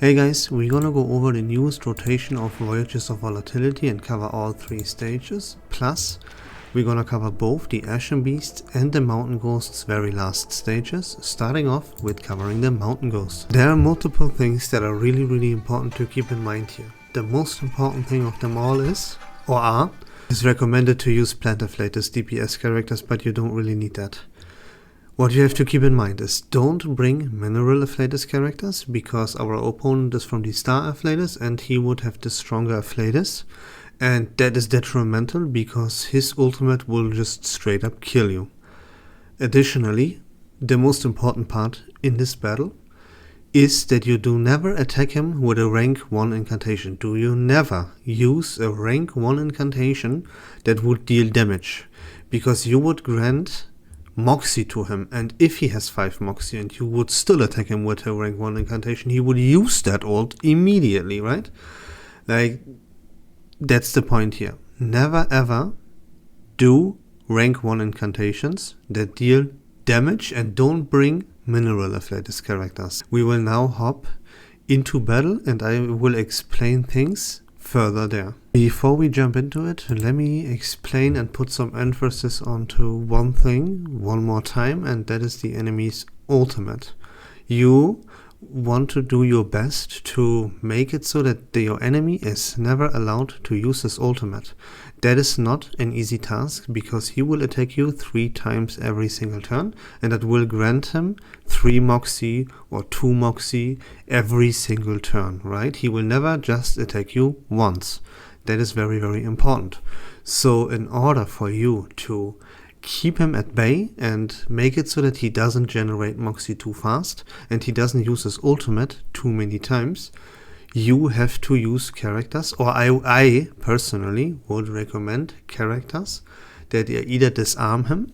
Hey guys, we're gonna go over the newest rotation of Voyages of Volatility and cover all 3 stages. Plus, we're gonna cover both the Ashen Beasts and the Mountain Ghost's very last stages, starting off with covering the Mountain Ghost. There are multiple things that are really important to keep in mind here. The most important thing of them all is, it's recommended to use Plant Afflatus DPS characters, but you don't really need that. What you have to keep in mind is don't bring Mineral Afflatus characters, because our opponent is from the Star Afflatus and he would have the stronger Afflatus, and that is detrimental because his ultimate will just straight up kill you. Additionally, the most important part in this battle is that you do never attack him with a rank 1 incantation. Do you never use a rank 1 incantation that would deal damage, because you would grant Moxie to him, and if he has 5 Moxie and you would still attack him with a rank 1 incantation, he would use that ult immediately, right? Like, that's the point here. Never ever do rank 1 incantations that deal damage, and don't bring Mineral Afflatus characters. We will now hop into battle and I will explain things further there. Before we jump into it, let me explain and put some emphasis onto one thing one more time, and that is the enemy's ultimate. You want to do your best to make it so that your enemy is never allowed to use his ultimate. That is not an easy task, because he will attack you 3 times every single turn, and that will grant him 3 Moxie or 2 Moxie every single turn, right? He will never just attack you once. That is very important. So in order for you to keep him at bay and make it so that he doesn't generate Moxie too fast and he doesn't use his ultimate too many times, you have to use characters, or I personally would recommend characters that either disarm him,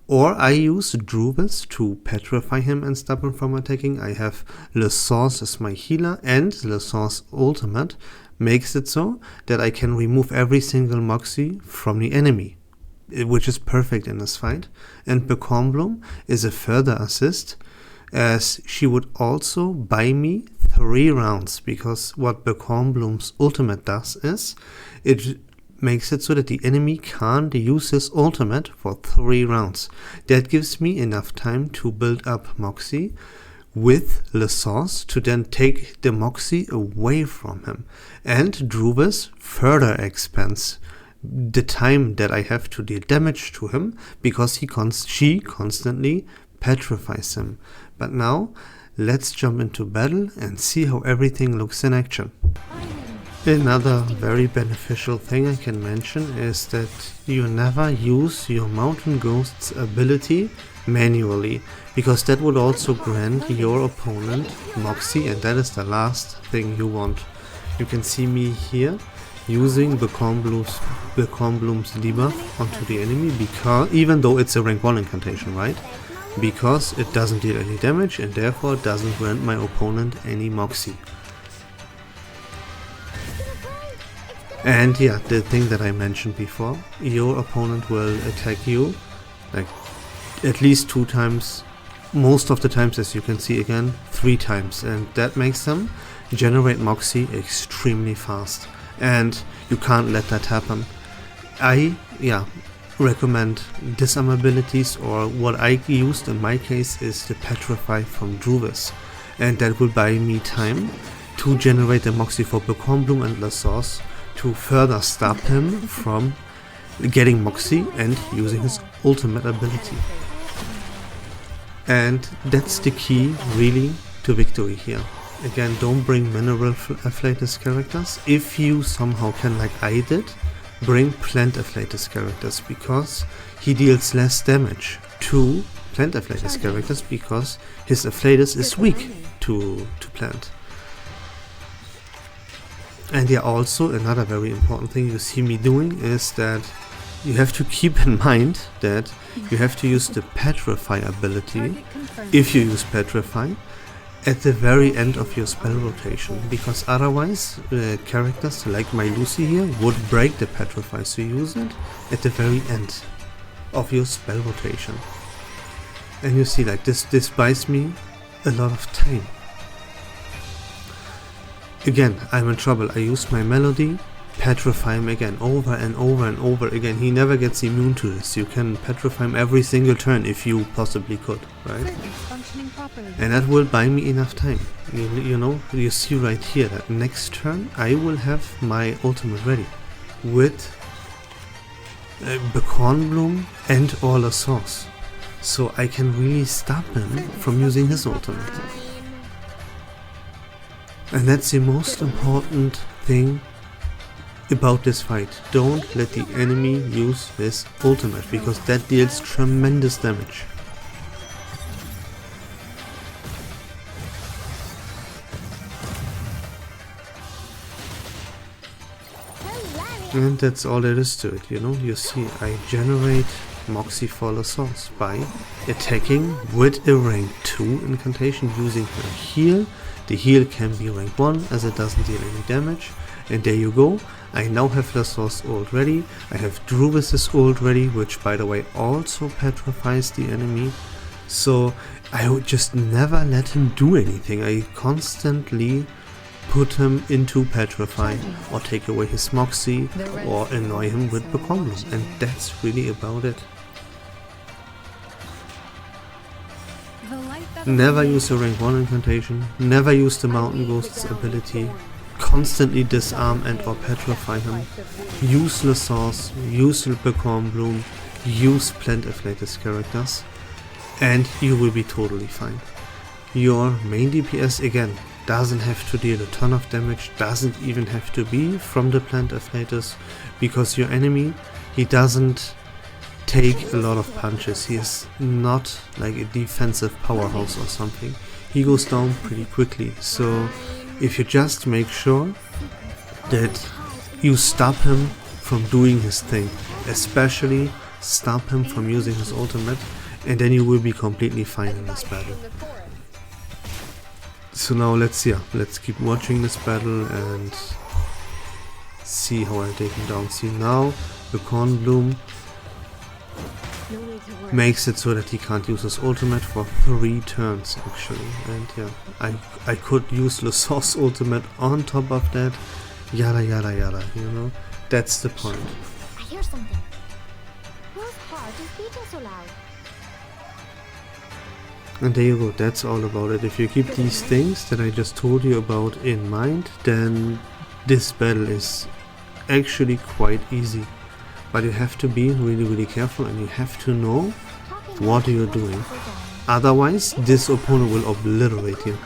or I use Druvis to petrify him and stop him from attacking. I have Le Source as my healer, and Le Source ultimate makes it so that I can remove every single Moxie from the enemy, which is perfect in this fight. And Becornbloom is a further assist, as she would also buy me 3 rounds, because what Becornbloom's ultimate does is it makes it so that the enemy can't use his ultimate for 3 rounds. That gives me enough time to build up Moxie with Le Source to then take the Moxie away from him. And Druvis further expands the time that I have to deal damage to him, because she constantly petrifies him. But now let's jump into battle and see how everything looks in action. Another very beneficial thing I can mention is that you never use your Mountain Ghost's ability manually, because that would also grant your opponent Moxie, and that is the last thing you want. You can see me here using Becornbloom's debuff onto the enemy, because even though it's a rank 1 incantation, right? Because it doesn't deal any damage and therefore doesn't grant my opponent any Moxie. And yeah, the thing that I mentioned before, your opponent will attack you like at least 2 times, most of the times, as you can see again, 3 times, and that makes them generate Moxie extremely fast, and you can't let that happen. I recommend disarm abilities, or what I used in my case is the Petrify from Druvis, and that will buy me time to generate the Moxie for Becornbloom and Le Source to further stop him from getting Moxie and using his ultimate ability. And that's the key really to victory here. Again, don't bring Mineral Afflatus characters. If you somehow can, like I did, bring Plant Afflatus characters, because he deals less damage to Plant Afflatus characters, because his Afflatus is weak to Plant. And yeah, also another very important thing you see me doing is that you have to keep in mind that you have to use the Petrify ability, if you use Petrify, at the very end of your spell rotation, because otherwise characters like my Lucy here would break the Petrify, so use it at the very end of your spell rotation. And you see, like this buys me a lot of time. Again, I'm in trouble. I use my melody, petrify him again, over and over and over again. He never gets immune to this. You can petrify him every single turn if you possibly could, right? And that will buy me enough time. You know, you see right here that next turn I will have my ultimate ready with Becorn Bloom and or La Sauce. So I can really stop him from using his ultimate. And that's the most important thing about this fight. Don't let the enemy use his ultimate, because that deals tremendous damage. And that's all there is to it, you know. You see, I generate Moxie for La Sauce by attacking with a rank 2 incantation using her heal. The heal can be rank 1 as it doesn't deal any damage. And there you go. I now have La Sauce ult ready. I have Druvis' ult ready, which by the way also petrifies the enemy. So I would just never let him do anything. I constantly put him into petrify or take away his Moxie or annoy him with Becorn Bloom. And that's really about it. Never use a rank 1 incantation, never use the Mountain Ghost's ability, constantly disarm and or petrify him, use La Sauce, use Becorn Bloom, use Plant Afflatus characters, and you will be totally fine. Your main DPS again doesn't have to deal a ton of damage, doesn't even have to be from the Plant Afflatus, because your enemy, he doesn't take a lot of punches. He is not like a defensive powerhouse or something. He goes down pretty quickly. So if you just make sure that you stop him from doing his thing, especially stop him from using his ultimate, and then you will be completely fine in this battle. So now let's keep watching this battle and see how I take him down. See, now Becorn Bloom makes it so that he can't use his ultimate for 3 turns actually, and yeah, I could use La Sauce ultimate on top of that, yada yada yada, you know, that's the point. I hear something. Whose heart is beating so loud? And there you go, that's all about it. If you keep these things that I just told you about in mind, then this battle is actually quite easy. But you have to be really careful, and you have to know what you're doing. Otherwise, this opponent will obliterate you.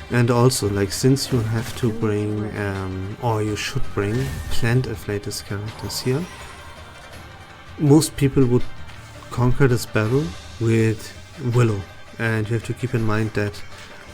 And also, like, since you have to bring, or you should bring, Plant Afflatus characters here, most people would conquer this battle with Willow. And you have to keep in mind that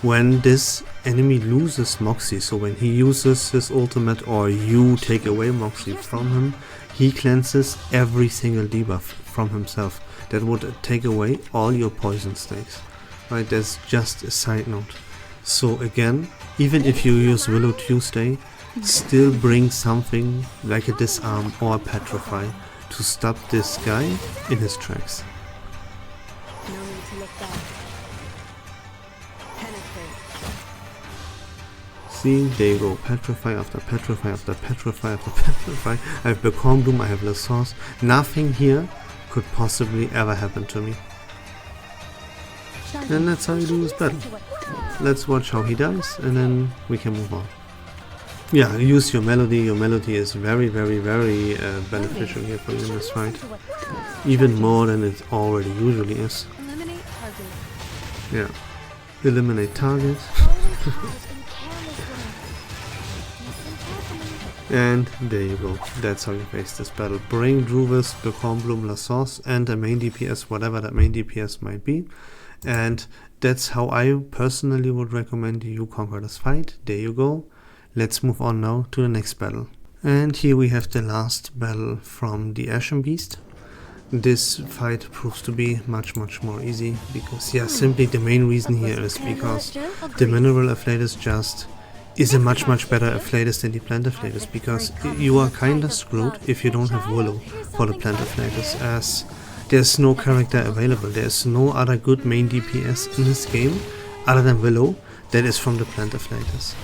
when this enemy loses Moxie, so when he uses his ultimate or you take away Moxie from him, he cleanses every single debuff from himself. That would take away all your poison stakes. Right, that's just a side note. So again, even if you use Willow Tuesday, still bring something like a disarm or a petrify to stop this guy in his tracks. See, there you go, petrify after petrify after petrify after petrify. I have Becorn Bloom, I have La Sauce. Nothing here could possibly ever happen to me. And that's how you do this battle. Let's watch how he dies, and then we can move on. Yeah, use your melody. Your melody is very beneficial here for you in this fight. Even more than it already usually is. Yeah, eliminate target. And there you go, that's how you face this battle. Bring Druvis, Becorn Bloom, La Sauce, and a main DPS, whatever that main DPS might be. And that's how I personally would recommend you conquer this fight. There you go. Let's move on now to the next battle. And here we have the last battle from the Ashen Beast. This fight proves to be much more easy, because yeah, simply the main reason here is because the Mineral Afflatus just is a much better Afflatus than the Plant Afflatus, because you are kinda screwed if you don't have Willow for the Plant Afflatus, as there's no character available. There's no other good main DPS in this game other than Willow that is from the Plant Afflatus.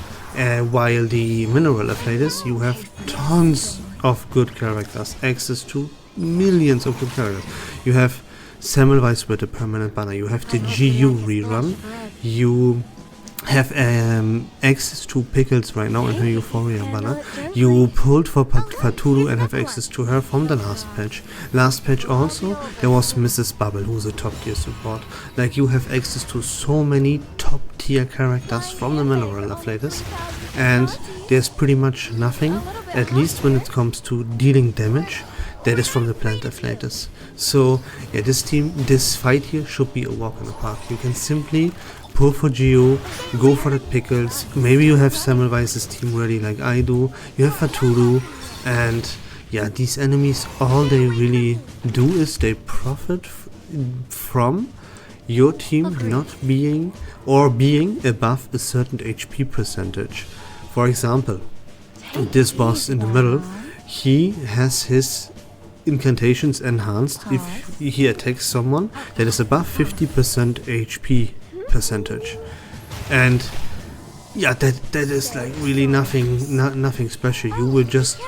While the Mineral Afflatus, you have tons of good characters, access to millions of good characters. You have Semmelweis with a permanent banner, you have the GU rerun, you have access to Pickles right now in her Euphoria banner. You pulled for Patulu and have access to her from the last patch. Last patch also, there was Mrs. Bubble, who's a top tier support. Like, you have access to so many top tier characters from the Mineral Afflatus, and there's pretty much nothing, at least when it comes to dealing damage, that is from the Plant Afflatus. So yeah, this fight here should be a walk in the park. You can simply pull for Geo, go for the Pickles, maybe you have Semmelweis's team ready like I do, you have Faturu, and yeah, these enemies, all they really do is they profit from your team not being, or being above a certain HP percentage. For example, this boss in the middle, he has his incantations enhanced if he attacks someone that is above 50% HP percentage, and yeah, that is like really nothing special. You will just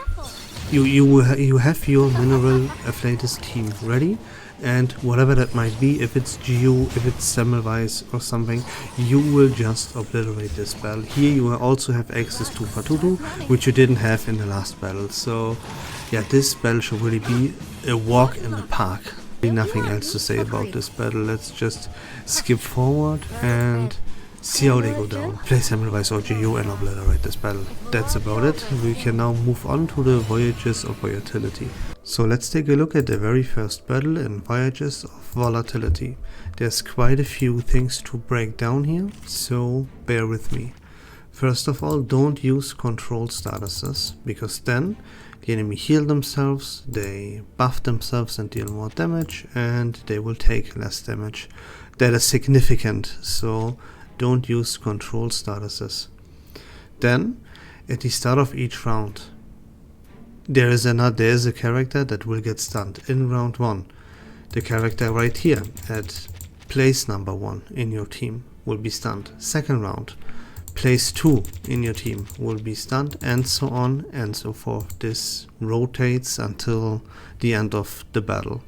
you have your Mineral Afflatus team ready, and whatever that might be, if it's Geo, if it's Semmelweis or something, you will just obliterate this battle. Here you also have access to Fatudu, which you didn't have in the last battle. So yeah, this battle should really be a walk in the park. Nothing else to say about this battle. Let's just skip forward and see how they go down. Play Semmelweis or Geo and obliterate this battle. That's about it. We can now move on to the Voyages of Volatility. So let's take a look at the very first battle in Voyages of Volatility. There's quite a few things to break down here, so bear with me. First of all, don't use control statuses, because then the enemy heal themselves, they buff themselves and deal more damage, and they will take less damage. That is significant, so don't use control statuses. Then, at the start of each round, there is a character that will get stunned in round 1. The character right here at place number 1 in your team will be stunned. Second round, place 2 in your team will be stunned, and so on and so forth. This rotates until the end of the battle.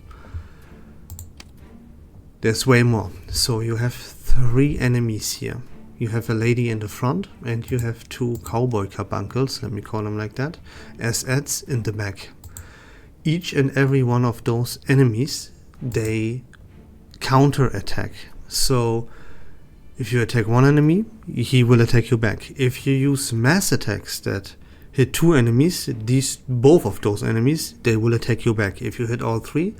There's way more. So you have 3 enemies here. You have a lady in the front, and you have 2 cowboy carbuncles, let me call them like that, as adds in the back. Each and every one of those enemies, they counter attack. So if you attack one enemy, he will attack you back. If you use mass attacks that hit 2 enemies, both of those enemies, they will attack you back. If you hit all 3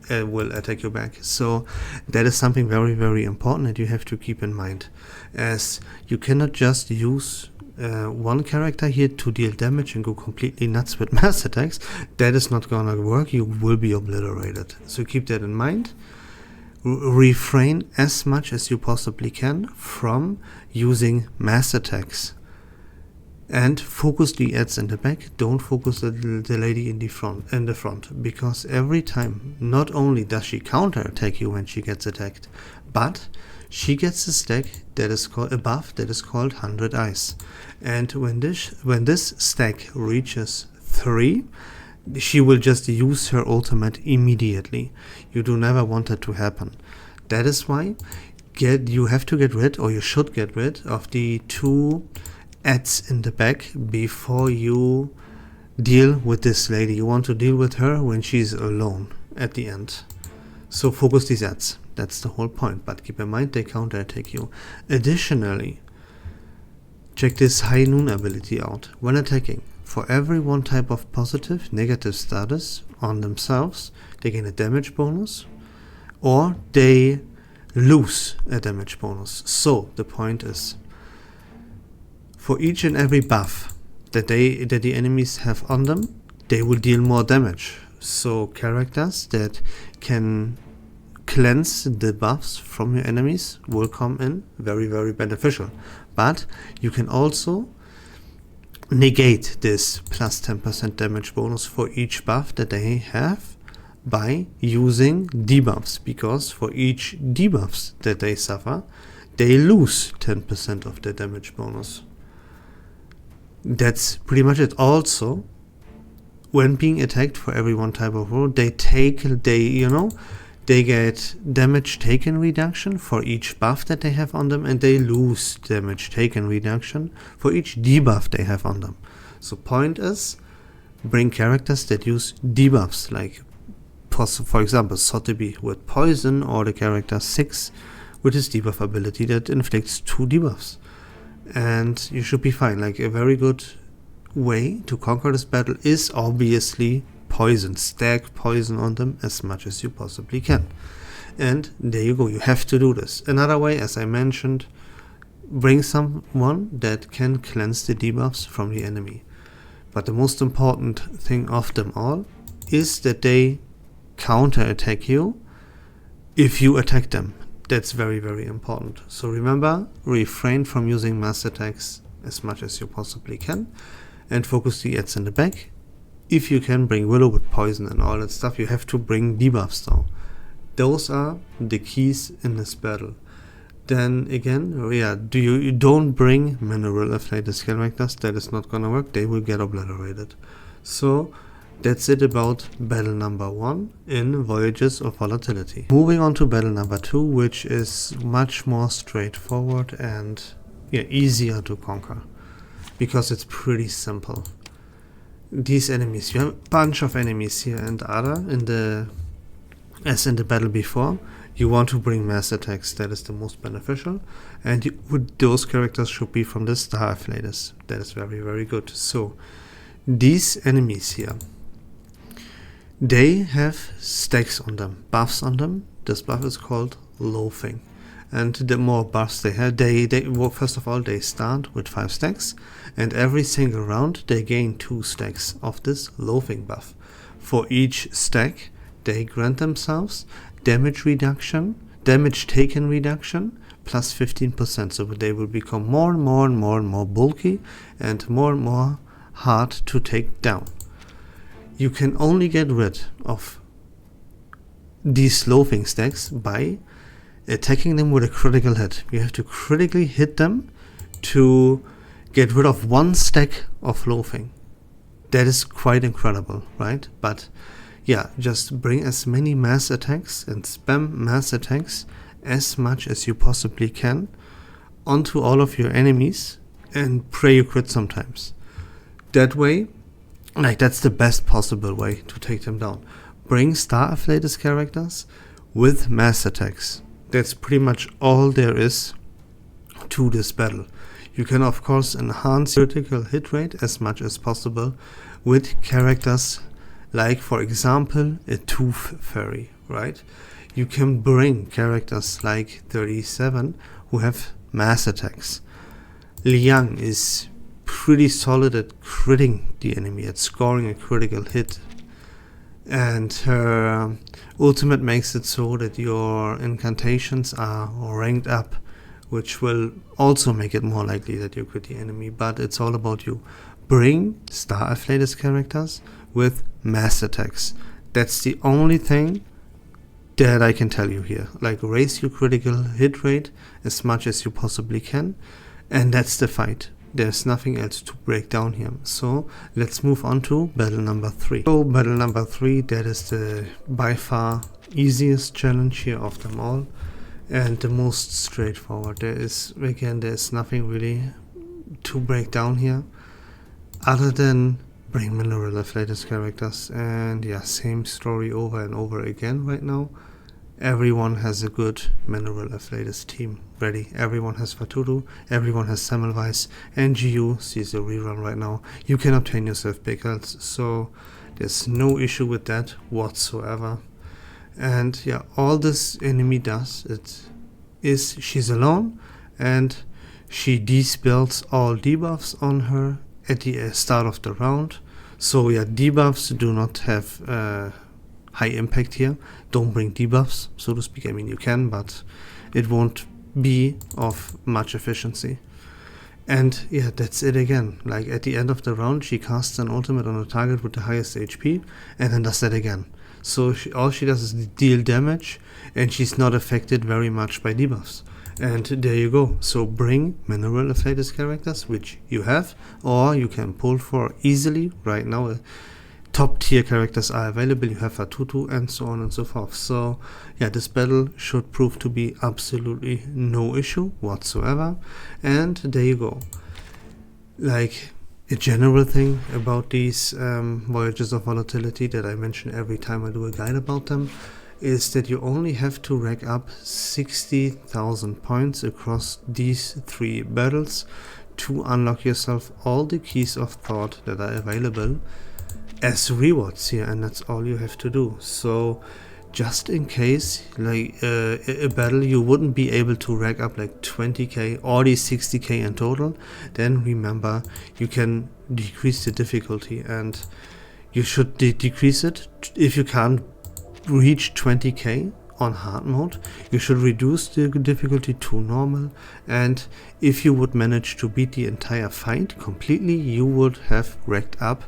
will attack you back. So that is something very important that you have to keep in mind, as you cannot just use one character here to deal damage and go completely nuts with mass attacks. That is not gonna work. You will be obliterated. So keep that in mind. Refrain as much as you possibly can from using mass attacks, and focus the ads in the back. Don't focus the lady in the front, because every time, not only does she counter attack you when she gets attacked, but she gets a stack that is called a buff that is called 100 Eyes, and when this stack reaches 3, she will just use her ultimate immediately. You do never want that to happen. That is why you have to get rid, or you should get rid, of the 2 ads in the back before you deal with this lady. You want to deal with her when she's alone at the end. So focus these ads. That's the whole point. But keep in mind, they counter attack you. Additionally, check this High Noon ability out. When attacking, for every one type of positive, negative status on themselves, they gain a damage bonus, or they lose a damage bonus. So the point is, for each and every buff that the enemies have on them, they will deal more damage. So characters that can cleanse the buffs from your enemies will come in very beneficial. But you can also negate this plus 10% damage bonus for each buff that they have by using debuffs, because for each debuffs that they suffer, they lose 10% of their damage bonus. That's pretty much it. Also, when being attacked, for every one type of roll, they get damage taken reduction for each buff that they have on them, and they lose damage taken reduction for each debuff they have on them. So point is, bring characters that use debuffs, like for example Sotheby with poison, or the character 6 with his debuff ability that inflicts 2 debuffs. And you should be fine. Like, a very good way to conquer this battle is obviously poison. Stack poison on them as much as you possibly can. And there you go, you have to do this. Another way, as I mentioned, bring someone that can cleanse the debuffs from the enemy. But the most important thing of them all is that they counter-attack you if you attack them. That's very, very important. So remember, refrain from using mass attacks as much as you possibly can, and focus the ads in the back. If you can, bring Willow with poison and all that stuff. You have to bring debuffs though. Those are the keys in this battle. Then again, you don't bring mineral afflatus characters. That is not gonna work. They will get obliterated. So that's it about battle number 1 in Voyages of Volatility. Moving on to battle number 2, which is much more straightforward and easier to conquer, because it's pretty simple. These enemies, you have a bunch of enemies here, and as in the battle before, you want to bring mass attacks. That is the most beneficial, and those characters should be from the Star Afflatus. That is very, very good. So these enemies here, they have stacks on them, buffs on them. This buff is called loafing, and the more buffs they have, first of all, they start with 5 stacks, and every single round they gain 2 stacks of this loafing buff. For each stack, they grant themselves damage taken reduction plus 15%, so they will become more and more and more and more bulky and more hard to take down. You can only get rid of these loafing stacks by attacking them with a critical hit. You have to critically hit them to get rid of 1 stack of loafing. That is quite incredible, right? But yeah, just bring as many mass attacks and spam mass attacks as much as you possibly can onto all of your enemies, and pray you crit sometimes. That way, that's the best possible way to take them down. Bring Star Afflatus characters with mass attacks. That's pretty much all there is to this battle. You can of course enhance your critical hit rate as much as possible with characters like, for example, a Tooth Fairy, right? You can bring characters like 37 who have mass attacks. Liang is pretty solid at critting the enemy, at scoring a critical hit, and her ultimate makes it so that your incantations are ranked up, which will also make it more likely that you crit the enemy. But it's all about you. Bring Star Afflatus characters with mass attacks. That's the only thing that I can tell you here. Like, raise your critical hit rate as much as you possibly can, and that's the fight. There's nothing else to break down here. So let's move on to battle number 3. So battle number 3, that is the by far easiest challenge here of them all, and the most straightforward. There's nothing really to break down here other than bring mineral afflatus characters, and same story over and over again right now. Everyone has a good mineral afflatus team ready. Everyone has Fatudu, everyone has Semmelweis, and GU sees a rerun right now. You can obtain yourself big health, so there's no issue with that whatsoever. And all this enemy does is she's alone, and she dispels all debuffs on her at the start of the round. So debuffs do not have high impact here. Don't bring debuffs, so to speak. I mean, you can, but it won't be of much efficiency. And yeah, that's it again. Like at the end of the round, she casts an ultimate on a target with the highest HP and then does that again. So all she does is deal damage, and she's not affected very much by debuffs. And there you go. So bring mineral affected characters, which you have, or you can pull for easily right now. Top tier characters are available. You have a Tutu and so on and so forth. So yeah, this battle should prove to be absolutely no issue whatsoever. And there you go. Like a general thing about these Voyages of Volatility that I mention every time I do a guide about them is that you only have to rack up 60,000 points across these 3 battles to unlock yourself all the keys of thought that are available as rewards here, and that's all you have to do. So just in case, like a battle you wouldn't be able to rack up like 20k or the 60k in total, then remember you can decrease the difficulty, and you should decrease it. If you can't reach 20k on hard mode, you should reduce the difficulty to normal, and if you would manage to beat the entire fight completely, you would have racked up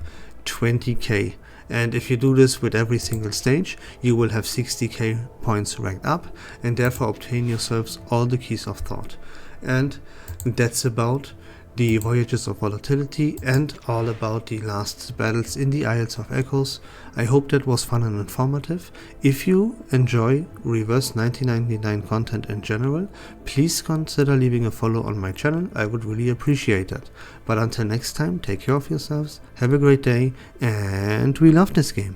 20k. And if you do this with every single stage, you will have 60k points racked up, and therefore obtain yourselves all the keys of thought. And that's about the Voyages of Volatility and all about the last battles in the Isles of Echoes. I hope that was fun and informative. If you enjoy Reverse1999 content in general, please consider leaving a follow on my channel. I would really appreciate it. But until next time, take care of yourselves, have a great day, and we love this game.